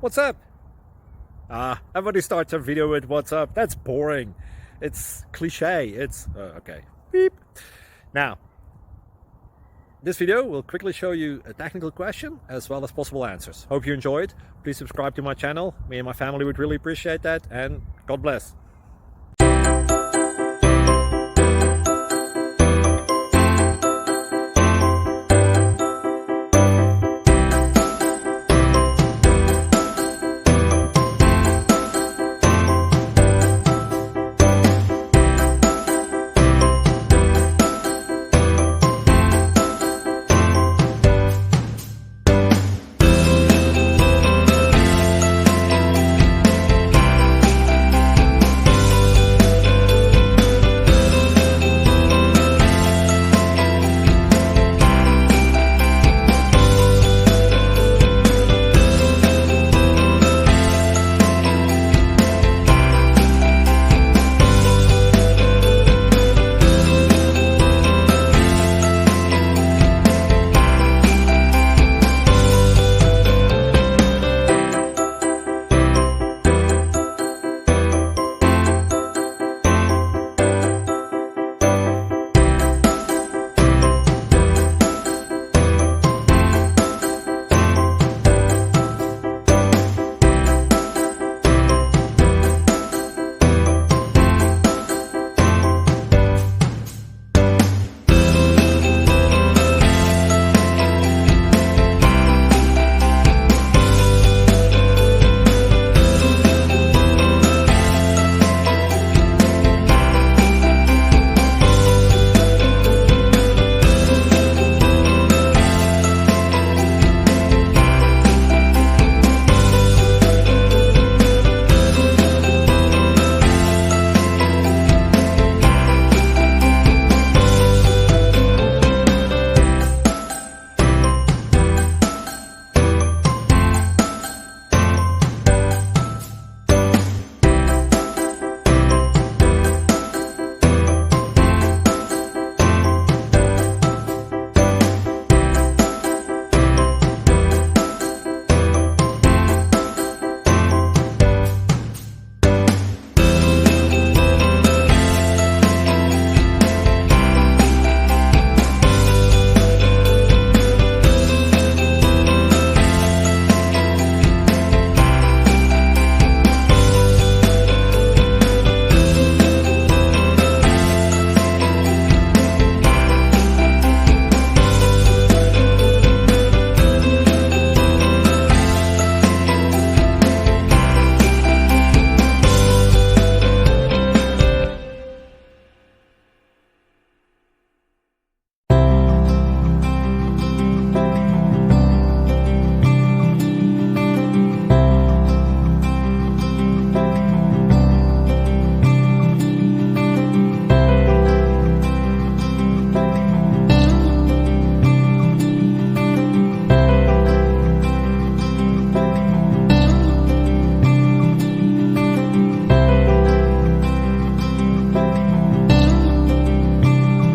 What's up? Everybody starts a video with what's up. That's boring. It's cliche. It's okay. Beep. Now, this video will quickly show you a technical question as well as possible answers. Hope you enjoyed. Please subscribe to my channel. Me and my family would really appreciate that, and God bless.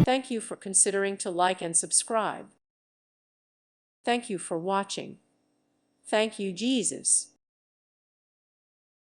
Thank you for considering to like and subscribe. Thank you for watching. Thank you, Jesus.